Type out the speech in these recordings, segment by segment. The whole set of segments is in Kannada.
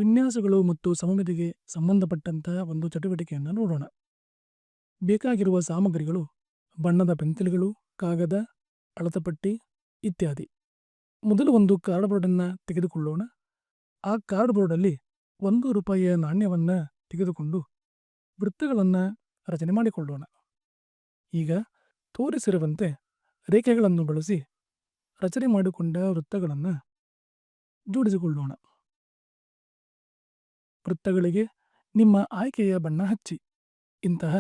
ವಿನ್ಯಾಸಗಳು ಮತ್ತು ಸಮಮಿತಿಗೆ ಸಂಬಂಧಪಟ್ಟಂತಹ ಒಂದು ಚಟುವಟಿಕೆಯನ್ನು ನೋಡೋಣ. ಬೇಕಾಗಿರುವ ಸಾಮಗ್ರಿಗಳು ಬಣ್ಣದ ಪೆನ್ಸಿಲ್ಗಳು, ಕಾಗದ, ಅಳತೆಪಟ್ಟಿ ಇತ್ಯಾದಿ. ಮೊದಲು ಒಂದು ಕಾರ್ಡ್ಬೋರ್ಡನ್ನು ತೆಗೆದುಕೊಳ್ಳೋಣ. ಆ ಕಾರ್ಡ್ಬೋರ್ಡಲ್ಲಿ ₹1 ನಾಣ್ಯವನ್ನು ತೆಗೆದುಕೊಂಡು ವೃತ್ತಗಳನ್ನು ರಚನೆ ಮಾಡಿಕೊಳ್ಳೋಣ. ಈಗ ತೋರಿಸಿರುವಂತೆ ರೇಖೆಗಳನ್ನು ಬಳಸಿ ರಚನೆ ಮಾಡಿಕೊಂಡ ವೃತ್ತಗಳನ್ನು ಜೋಡಿಸಿಕೊಳ್ಳೋಣ. ವೃತ್ತಗಳಿಗೆ ನಿಮ್ಮ ಆಯ್ಕೆಯ ಬಣ್ಣ ಹಚ್ಚಿ ಇಂತಹ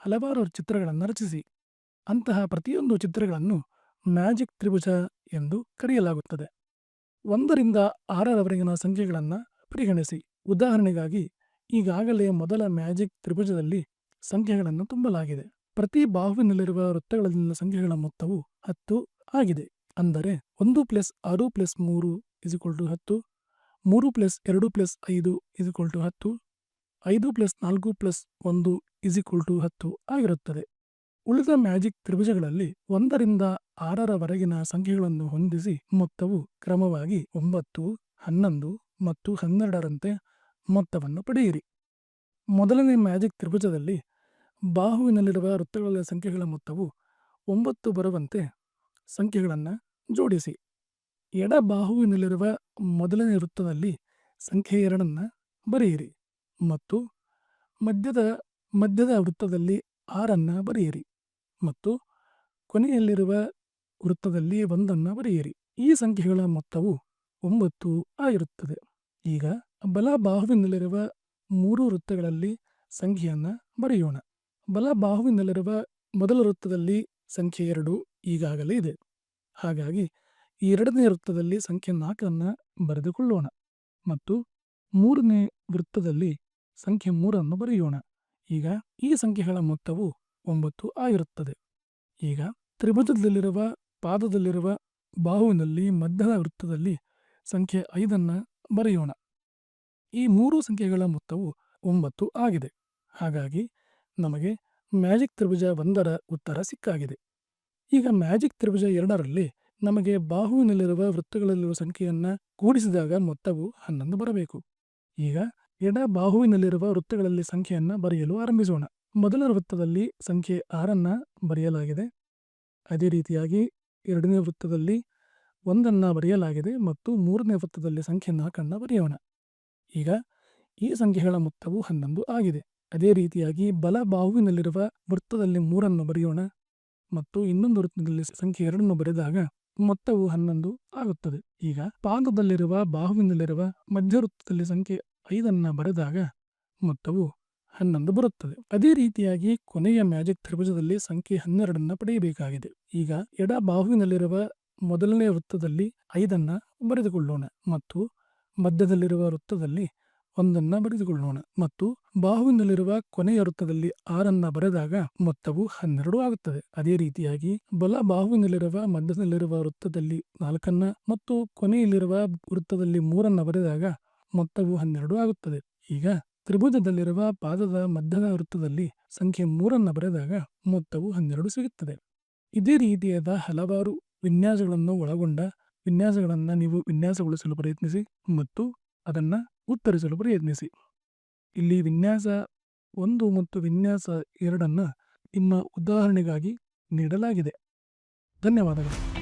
ಹಲವಾರು ಚಿತ್ರಗಳನ್ನು ರಚಿಸಿ. ಅಂತಹ ಪ್ರತಿಯೊಂದು ಚಿತ್ರಗಳನ್ನು ಮ್ಯಾಜಿಕ್ ತ್ರಿಭುಜ ಎಂದು ಕರೆಯಲಾಗುತ್ತದೆ. 1ರಿಂದ 6ರವರೆಗಿನ ಸಂಖ್ಯೆಗಳನ್ನು ಪರಿಗಣಿಸಿ. ಉದಾಹರಣೆಗಾಗಿ ಈಗಾಗಲೇ ಮೊದಲ ಮ್ಯಾಜಿಕ್ ತ್ರಿಭುಜದಲ್ಲಿ ಸಂಖ್ಯೆಗಳನ್ನು ತುಂಬಲಾಗಿದೆ. ಪ್ರತಿ ಬಾಹುವಿನಲ್ಲಿರುವ ವೃತ್ತಗಳಲ್ಲಿನ ಸಂಖ್ಯೆಗಳ ಮೊತ್ತವು 10 ಆಗಿದೆ. ಅಂದರೆ 1 + 6 + 3 = 10, 3 + 2 + 5 = 10, 5 + 4 + 1 = 10 ಆಗಿರುತ್ತದೆ. ಉಳಿದ ಮ್ಯಾಜಿಕ್ ತ್ರಿಭುಜಗಳಲ್ಲಿ 1ರಿಂದ 6ರವರೆಗಿನ ಸಂಖ್ಯೆಗಳನ್ನು ಹೊಂದಿಸಿ ಮೊತ್ತವು ಕ್ರಮವಾಗಿ 9, 11 ಮತ್ತು 12ರಂತೆ ಮೊತ್ತವನ್ನು ಪಡೆಯಿರಿ. ಮೊದಲನೇ ಮ್ಯಾಜಿಕ್ ತ್ರಿಭುಜದಲ್ಲಿ ಬಾಹುವಿನಲ್ಲಿರುವ ವೃತ್ತಗಳ ಸಂಖ್ಯೆಗಳ ಮೊತ್ತವು 9 ಬರುವಂತೆ ಸಂಖ್ಯೆಗಳನ್ನು ಜೋಡಿಸಿ. ಎಡ ಬಾಹುವಿನಲ್ಲಿರುವ ಮೊದಲನೇ ವೃತ್ತದಲ್ಲಿ ಸಂಖ್ಯೆ 2ನ್ನು ಬರೆಯಿರಿ ಮತ್ತು ಮಧ್ಯದ ವೃತ್ತದಲ್ಲಿ 6ನ್ನು ಬರೆಯಿರಿ ಮತ್ತು ಕೊನೆಯಲ್ಲಿರುವ ವೃತ್ತದಲ್ಲಿ 1ನ್ನು ಬರೆಯಿರಿ. ಈ ಸಂಖ್ಯೆಗಳ ಮೊತ್ತವು 9 ಆಗಿರುತ್ತದೆ. ಈಗ ಬಲ ಬಾಹುವಿನಲ್ಲಿರುವ 3 ವೃತ್ತಗಳಲ್ಲಿ ಸಂಖ್ಯೆಯನ್ನು ಬರೆಯೋಣ. ಬಲ ಬಾಹುವಿನಲ್ಲಿರುವ ಮೊದಲ ವೃತ್ತದಲ್ಲಿ ಸಂಖ್ಯೆ 2 ಈಗಾಗಲೇ ಇದೆ. ಹಾಗಾಗಿ 2ನೇ ವೃತ್ತದಲ್ಲಿ ಸಂಖ್ಯೆ 4ನ್ನು ಬರೆದುಕೊಳ್ಳೋಣ ಮತ್ತು 3ನೇ ವೃತ್ತದಲ್ಲಿ ಸಂಖ್ಯೆ 3ನ್ನು ಬರೆಯೋಣ. ಈಗ ಈ ಸಂಖ್ಯೆಗಳ ಮೊತ್ತವು 9 ಆಗಿರುತ್ತದೆ. ಈಗ ತ್ರಿಭುಜದಲ್ಲಿರುವ ಪಾದದಲ್ಲಿರುವ ಬಾಹುವಿನಲ್ಲಿ ಮಧ್ಯದ ವೃತ್ತದಲ್ಲಿ ಸಂಖ್ಯೆ 5ನ್ನು ಬರೆಯೋಣ. ಈ 3 ಸಂಖ್ಯೆಗಳ ಮೊತ್ತವು 9 ಆಗಿದೆ. ಹಾಗಾಗಿ ನಮಗೆ ಮ್ಯಾಜಿಕ್ ತ್ರಿಭುಜ 1ರ ಉತ್ತರ ಸಿಕ್ಕಾಗಿದೆ. ಈಗ ಮ್ಯಾಜಿಕ್ ತ್ರಿಭುಜ 2ರಲ್ಲಿ ನಮಗೆ ಬಾಹುವಿನಲ್ಲಿರುವ ವೃತ್ತಗಳಲ್ಲಿರುವ ಸಂಖ್ಯೆಯನ್ನು ಕೂಡಿಸಿದಾಗ ಮೊತ್ತವು 11 ಬರಬೇಕು. ಈಗ ಎಡ ಬಾಹುವಿನಲ್ಲಿರುವ ವೃತ್ತಗಳಲ್ಲಿ ಸಂಖ್ಯೆಯನ್ನು ಬರೆಯಲು ಆರಂಭಿಸೋಣ. ಮೊದಲ ವೃತ್ತದಲ್ಲಿ ಸಂಖ್ಯೆ 6ನ್ನು ಬರೆಯಲಾಗಿದೆ. ಅದೇ ರೀತಿಯಾಗಿ 2ನೇ ವೃತ್ತದಲ್ಲಿ 1ನ್ನು ಬರೆಯಲಾಗಿದೆ ಮತ್ತು 3ನೇ ವೃತ್ತದಲ್ಲಿ ಸಂಖ್ಯೆ 4ನ್ನು ಬರೆಯೋಣ. ಈಗ ಈ ಸಂಖ್ಯೆಗಳ ಮೊತ್ತವು 11 ಆಗಿದೆ. ಅದೇ ರೀತಿಯಾಗಿ ಬಲ ಬಾಹುವಿನಲ್ಲಿರುವ ವೃತ್ತದಲ್ಲಿ 3ನ್ನು ಬರೆಯೋಣ ಮತ್ತು ಇನ್ನೊಂದು ವೃತ್ತದಲ್ಲಿ ಸಂಖ್ಯೆ 2ನ್ನು ಬರೆದಾಗ ಮೊತ್ತವು 11 ಆಗುತ್ತದೆ. ಈಗ ಪಾದದಲ್ಲಿರುವ ಬಾಹುವಿನಲ್ಲಿರುವ ಮಧ್ಯವೃತ್ತದಲ್ಲಿ ಸಂಖ್ಯೆ 5ನ್ನು ಬರೆದಾಗ ಮೊತ್ತವು 11 ಬರುತ್ತದೆ. ಅದೇ ರೀತಿಯಾಗಿ ಕೊನೆಯ ಮ್ಯಾಜಿಕ್ ತ್ರಿಭುಜದಲ್ಲಿ ಸಂಖ್ಯೆ 12ನ್ನು ಪಡೆಯಬೇಕಾಗಿದೆ. ಈಗ ಎಡ ಬಾಹುವಿನಲ್ಲಿರುವ ಮೊದಲನೇ ವೃತ್ತದಲ್ಲಿ 5ನ್ನು ಬರೆದುಕೊಳ್ಳೋಣ ಮತ್ತು ಮಧ್ಯದಲ್ಲಿರುವ ವೃತ್ತದಲ್ಲಿ 1ನ್ನು ಬರೆದುಕೊಳ್ಳೋಣ ಮತ್ತು ಬಾಹುವಿನಲ್ಲಿರುವ ಕೊನೆಯ ವೃತ್ತದಲ್ಲಿ 6ನ್ನು ಬರೆದಾಗ ಮೊತ್ತವು 12 ಆಗುತ್ತದೆ. ಅದೇ ರೀತಿಯಾಗಿ ಬಲ ಬಾಹುವಿನಲ್ಲಿರುವ ಮಧ್ಯದಲ್ಲಿರುವ ವೃತ್ತದಲ್ಲಿ 4ನ್ನು ಮತ್ತು ಕೊನೆಯಲ್ಲಿರುವ ವೃತ್ತದಲ್ಲಿ 3ನ್ನು ಬರೆದಾಗ ಮೊತ್ತವು 12 ಆಗುತ್ತದೆ. ಈಗ ತ್ರಿಭುಜದಲ್ಲಿರುವ ಪಾದದ ಮಧ್ಯದ ವೃತ್ತದಲ್ಲಿ ಸಂಖ್ಯೆ 3ನ್ನು ಬರೆದಾಗ ಮೊತ್ತವು 12 ಸಿಗುತ್ತದೆ. ಇದೇ ರೀತಿಯಾದ ಹಲವಾರು ವಿನ್ಯಾಸಗಳನ್ನು ಒಳಗೊಂಡ ವಿನ್ಯಾಸಗಳನ್ನು ನೀವು ವಿನ್ಯಾಸಗೊಳಿಸಲು ಪ್ರಯತ್ನಿಸಿ ಮತ್ತು ಅದನ್ನು ಉತ್ತರಿಸಲು ಪ್ರಯತ್ನಿಸಿ. ಇಲ್ಲಿ ವಿನ್ಯಾಸ 1 ಮತ್ತು ವಿನ್ಯಾಸ 2ನ್ನು ನಿಮ್ಮ ಉದಾಹರಣೆಗಾಗಿ ನೀಡಲಾಗಿದೆ. ಧನ್ಯವಾದಗಳು.